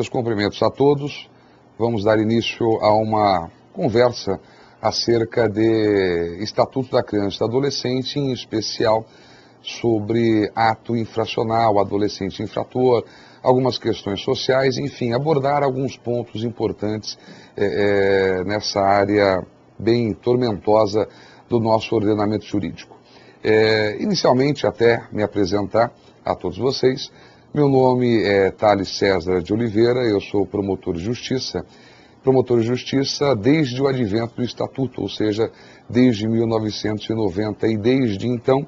Meus cumprimentos a todos. Vamos dar início a uma conversa acerca de Estatuto da Criança e do Adolescente, em especial sobre ato infracional, adolescente infrator, algumas questões sociais, enfim, abordar alguns pontos importantes nessa área bem tormentosa do nosso ordenamento jurídico. Inicialmente, até me apresentar a todos vocês, meu nome é Thales César de Oliveira, eu sou promotor de justiça desde o advento do Estatuto, ou seja, desde 1990, e desde então,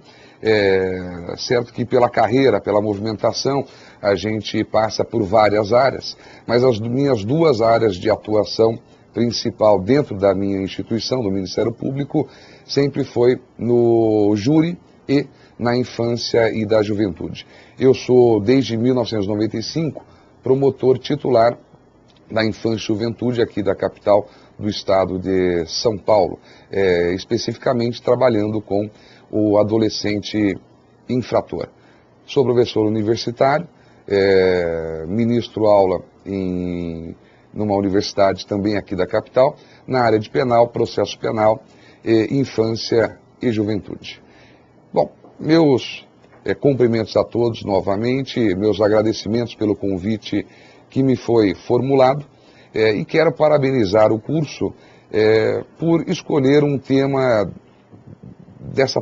certo que pela carreira, pela movimentação, a gente passa por várias áreas, mas as minhas duas áreas de atuação principal dentro da minha instituição, do Ministério Público, sempre foi no júri e na infância e da juventude. Eu sou, desde 1995, promotor titular da infância e juventude aqui da capital do estado de São Paulo, especificamente trabalhando com o adolescente infrator. Sou professor universitário, ministro aula numa universidade também aqui da capital, na área de penal, processo penal, infância e juventude. Bom, meus cumprimentos a todos novamente, meus agradecimentos pelo convite que me foi formulado, e quero parabenizar o curso por escolher o tema dessa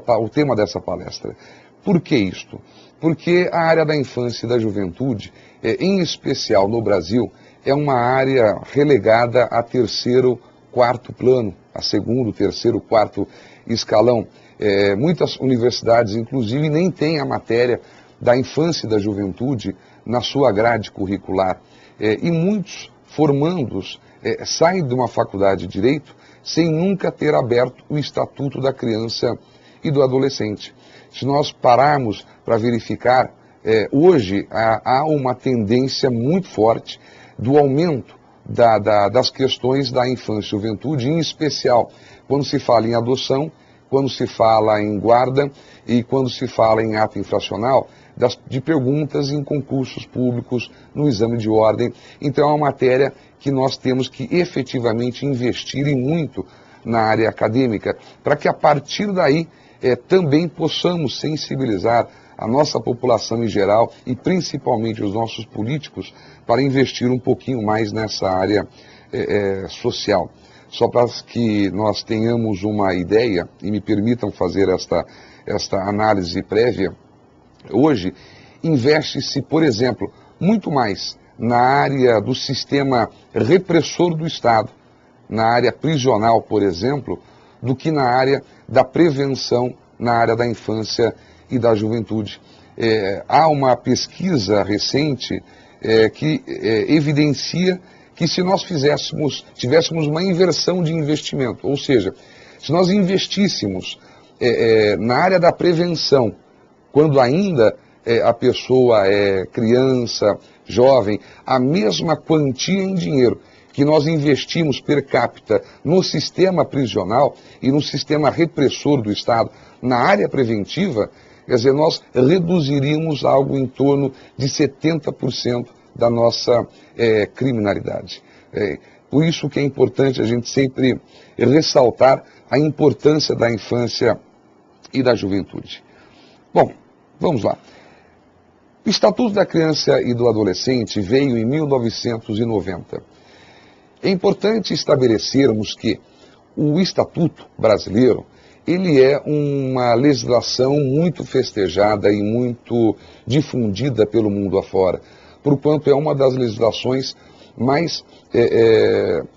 palestra. Por que isto? Porque a área da infância e da juventude, em especial no Brasil, é uma área relegada a terceiro, quarto plano, a segundo, terceiro, quarto escalão. Muitas universidades, inclusive, nem têm a matéria da infância e da juventude na sua grade curricular. E muitos formandos saem de uma faculdade de Direito sem nunca ter aberto o Estatuto da Criança e do Adolescente. Se nós pararmos para verificar, hoje há uma tendência muito forte do aumento das questões da infância e juventude, em especial quando se fala em adoção, quando se fala em guarda e quando se fala em ato infracional, de perguntas em concursos públicos, no exame de ordem. Então é uma matéria que nós temos que efetivamente investir e muito na área acadêmica, para que a partir daí também possamos sensibilizar a nossa população em geral e principalmente os nossos políticos para investir um pouquinho mais nessa área social. Só para que nós tenhamos uma ideia e me permitam fazer esta análise prévia, hoje investe-se, por exemplo, muito mais na área do sistema repressor do Estado, na área prisional, por exemplo, do que na área da prevenção, na área da infância e da juventude. Há uma pesquisa recente que evidencia que se nós tivéssemos uma inversão de investimento, ou seja, se nós investíssemos na área da prevenção, quando ainda a pessoa é criança, jovem, a mesma quantia em dinheiro que nós investimos per capita no sistema prisional e no sistema repressor do Estado, na área preventiva, quer dizer, nós reduziríamos algo em torno de 70% da nossa criminalidade. Por isso que é importante a gente sempre ressaltar a importância da infância e da juventude. Bom, vamos lá. O Estatuto da Criança e do Adolescente veio em 1990. É importante estabelecermos que o Estatuto brasileiro, ele é uma legislação muito festejada e muito difundida pelo mundo afora, porquanto é uma das legislações mais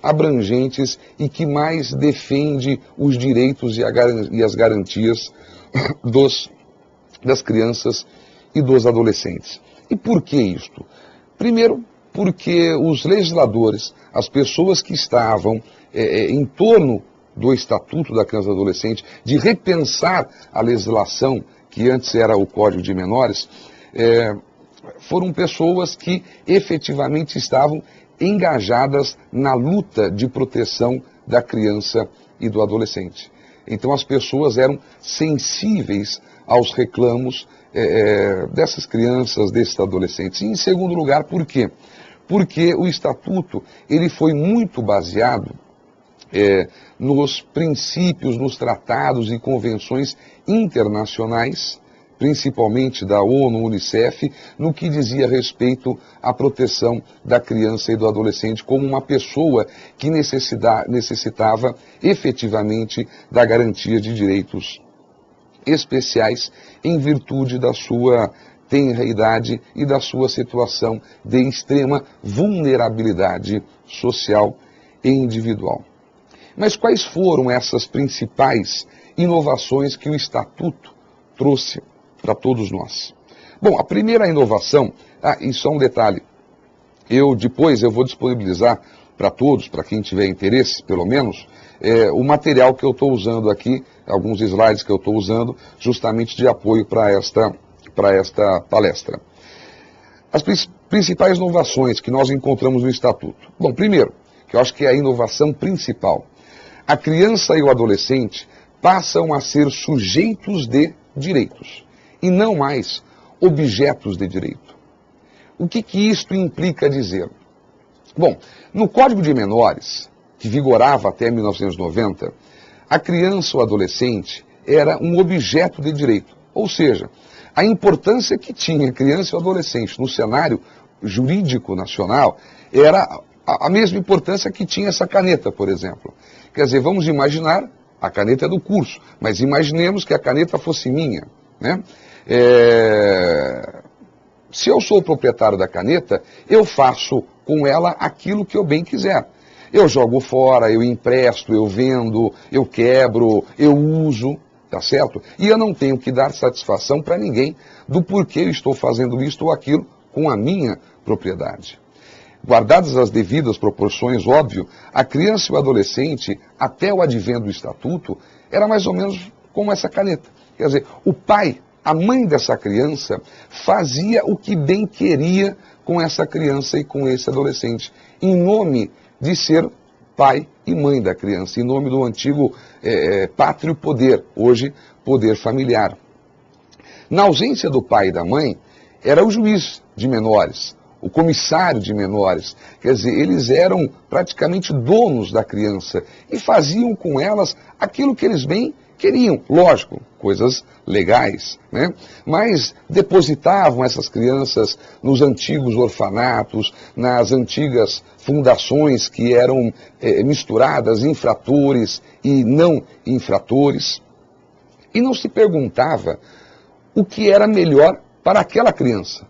abrangentes e que mais defende os direitos e as garantias das crianças e dos adolescentes. E por que isto? Primeiro, porque os legisladores, as pessoas que estavam em torno do Estatuto da Criança e do Adolescente, de repensar a legislação, que antes era o Código de Menores, foram pessoas que efetivamente estavam engajadas na luta de proteção da criança e do adolescente. Então as pessoas eram sensíveis aos reclamos dessas crianças, desses adolescentes. E em segundo lugar, por quê? porque o Estatuto ele foi muito baseado nos princípios, nos tratados e convenções internacionais, principalmente da ONU, Unicef, no que dizia respeito à proteção da criança e do adolescente como uma pessoa que necessitava efetivamente da garantia de direitos especiais em virtude da sua tenra idade e da sua situação de extrema vulnerabilidade social e individual. Mas quais foram essas principais inovações que o Estatuto trouxe para todos nós? Bom, a primeira inovação, e só um detalhe, depois eu vou disponibilizar para todos, para quem tiver interesse, pelo menos, o material que eu estou usando aqui, alguns slides que eu estou usando, justamente de apoio para esta palestra. As principais inovações que nós encontramos no Estatuto. Bom, primeiro, que eu acho que é a inovação principal. A criança e o adolescente passam a ser sujeitos de direitos e não mais objetos de direito. O que isto implica dizer? Bom, no Código de Menores, que vigorava até 1990, a criança ou adolescente era um objeto de direito. Ou seja, a importância que tinha a criança e o adolescente no cenário jurídico nacional era a mesma importância que tinha essa caneta, por exemplo. Quer dizer, vamos imaginar, a caneta é do curso, mas imaginemos que a caneta fosse minha, né? Se eu sou o proprietário da caneta, eu faço com ela aquilo que eu bem quiser. Eu jogo fora, eu empresto, eu vendo, eu quebro, eu uso, tá certo? E eu não tenho que dar satisfação para ninguém do porquê eu estou fazendo isto ou aquilo com a minha propriedade. Guardadas as devidas proporções, óbvio, a criança e o adolescente, até o advento do Estatuto, era mais ou menos como essa caneta. Quer dizer, o pai, a mãe dessa criança, fazia o que bem queria com essa criança e com esse adolescente, em nome de ser pai e mãe da criança, em nome do antigo pátrio poder, hoje poder familiar. Na ausência do pai e da mãe, era o juiz de menores, o comissário de menores. Quer dizer, eles eram praticamente donos da criança e faziam com elas aquilo que eles bem queriam. Lógico, coisas legais, né? Mas depositavam essas crianças nos antigos orfanatos, nas antigas fundações que eram misturadas, infratores e não infratores. E não se perguntava o que era melhor para aquela criança.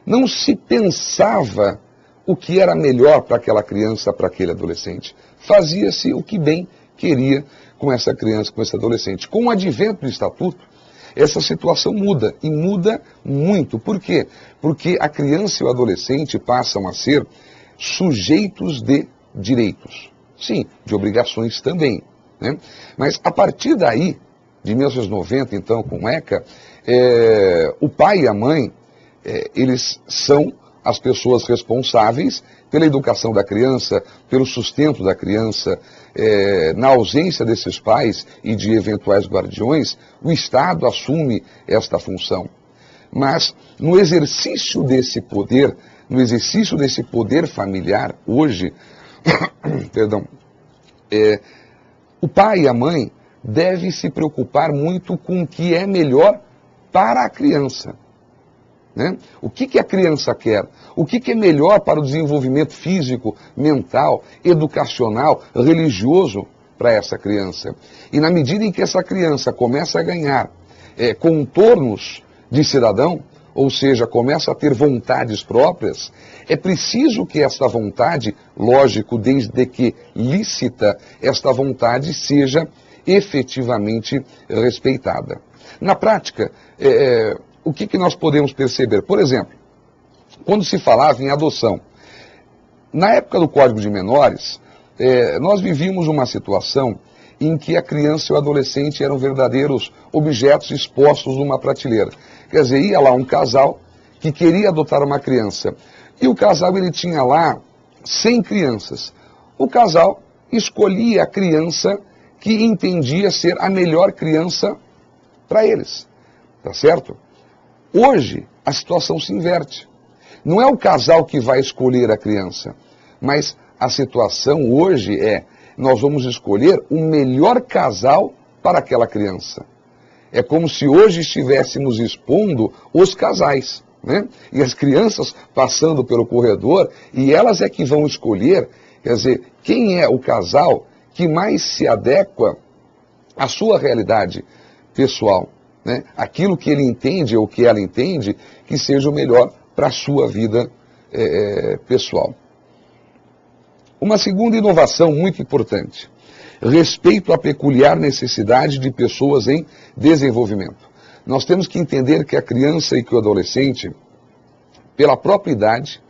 Não se pensava o que era melhor para aquela criança, para aquele adolescente. Fazia-se o que bem queria com essa criança, com esse adolescente. Com o advento do Estatuto, essa situação muda, e muda muito. Por quê? Porque a criança e o adolescente passam a ser sujeitos de direitos. Sim, de obrigações também, né? Mas a partir daí, de 1990, então, com o ECA, o pai e a mãe, eles são as pessoas responsáveis pela educação da criança, pelo sustento da criança. Na ausência desses pais e de eventuais guardiões, o Estado assume esta função. Mas no exercício desse poder familiar, hoje, perdão, o pai e a mãe devem se preocupar muito com o que é melhor para a criança. Né? O que a criança quer? O que é melhor para o desenvolvimento físico, mental, educacional, religioso para essa criança? E na medida em que essa criança começa a ganhar contornos de cidadão, ou seja, começa a ter vontades próprias, é preciso que esta vontade, lógico, desde que lícita, esta vontade seja efetivamente respeitada. Na prática, o que nós podemos perceber? Por exemplo, quando se falava em adoção, na época do Código de Menores, nós vivíamos uma situação em que a criança e o adolescente eram verdadeiros objetos expostos numa prateleira. Quer dizer, ia lá um casal que queria adotar uma criança, e o casal ele tinha lá 100 crianças. O casal escolhia a criança que entendia ser a melhor criança para eles, tá certo? Hoje, a situação se inverte. Não é o casal que vai escolher a criança, mas a situação hoje é, nós vamos escolher o melhor casal para aquela criança. É como se hoje estivéssemos expondo os casais, né? E as crianças passando pelo corredor, e elas é que vão escolher, quer dizer, quem é o casal que mais se adequa à sua realidade pessoal, né? Aquilo que ele entende ou que ela entende que seja o melhor para a sua vida pessoal. Uma segunda inovação muito importante: respeito à peculiar necessidade de pessoas em desenvolvimento. Nós temos que entender que a criança e que o adolescente, pela própria idade,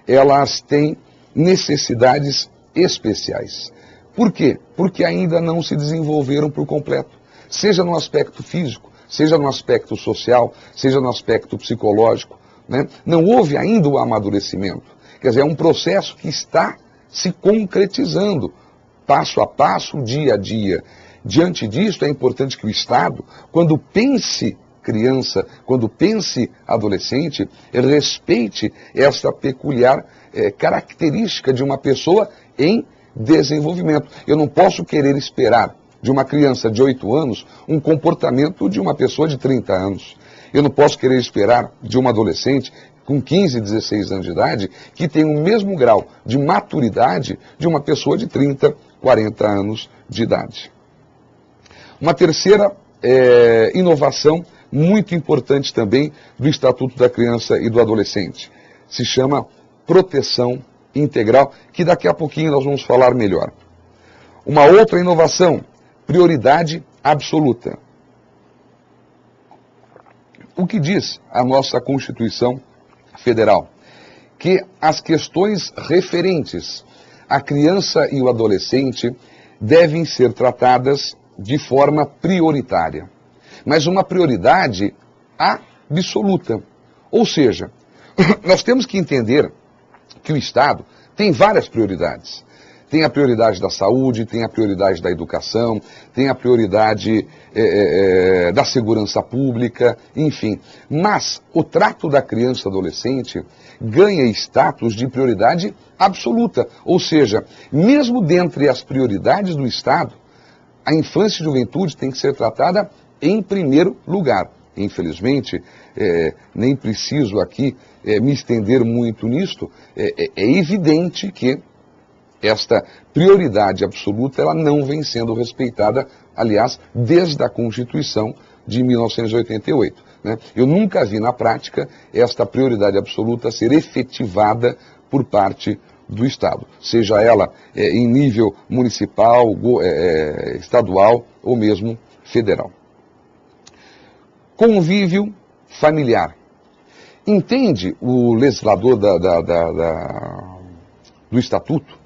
elas têm necessidades especiais. Por quê? Porque ainda não se desenvolveram por completo. Seja no aspecto físico, seja no aspecto social, seja no aspecto psicológico, né? Não houve ainda o amadurecimento. Quer dizer, é um processo que está se concretizando, passo a passo, dia a dia. Diante disso, é importante que o Estado, quando pense criança, quando pense adolescente, respeite essa peculiar característica de uma pessoa em desenvolvimento. Eu não posso querer esperar de uma criança de 8 anos um comportamento de uma pessoa de 30 anos. Eu não posso querer esperar de uma adolescente com 15, 16 anos de idade que tenha o mesmo grau de maturidade de uma pessoa de 30, 40 anos de idade. Uma terceira inovação muito importante também do Estatuto da Criança e do Adolescente se chama proteção integral, que daqui a pouquinho nós vamos falar melhor. Uma outra inovação: prioridade absoluta. O que diz a nossa Constituição Federal? Que as questões referentes à criança e o adolescente devem ser tratadas de forma prioritária, mas uma prioridade absoluta. Ou seja, nós temos que entender que o Estado tem várias prioridades. Tem a prioridade da saúde, tem a prioridade da educação, tem a prioridade da segurança pública, enfim. Mas o trato da criança e adolescente ganha status de prioridade absoluta. Ou seja, mesmo dentre as prioridades do Estado, a infância e juventude tem que ser tratada em primeiro lugar. Infelizmente, nem preciso aqui me estender muito nisto, é evidente que esta prioridade absoluta ela não vem sendo respeitada, aliás, desde a Constituição de 1988. Né? Eu nunca vi na prática esta prioridade absoluta ser efetivada por parte do Estado, seja ela em nível municipal, estadual ou mesmo federal. Convívio familiar. Entende o legislador do Estatuto,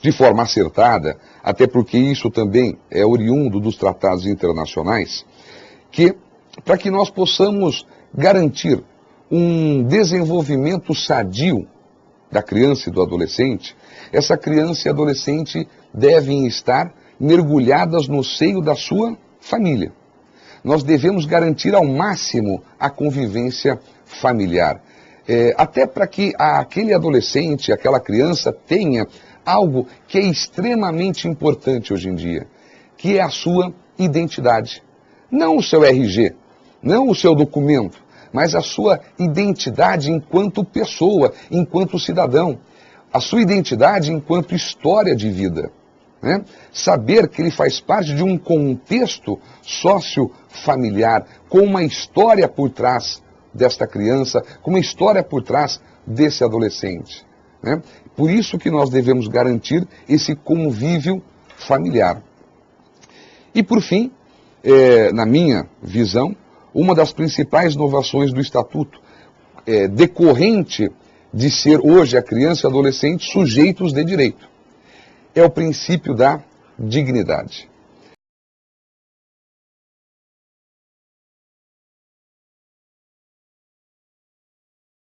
de forma acertada, até porque isso também é oriundo dos tratados internacionais, que para que nós possamos garantir um desenvolvimento sadio da criança e do adolescente, essa criança e adolescente devem estar mergulhadas no seio da sua família. Nós devemos garantir ao máximo a convivência familiar, até para que aquele adolescente, aquela criança tenha algo que é extremamente importante hoje em dia, que é a sua identidade. Não o seu RG, não o seu documento, mas a sua identidade enquanto pessoa, enquanto cidadão. A sua identidade enquanto história de vida. Né? Saber que ele faz parte de um contexto sociofamiliar, com uma história por trás desta criança, com uma história por trás desse adolescente. Né? Por isso que nós devemos garantir esse convívio familiar. E por fim, na minha visão, uma das principais inovações do Estatuto, decorrente de ser hoje a criança e adolescente sujeitos de direito, é o princípio da dignidade.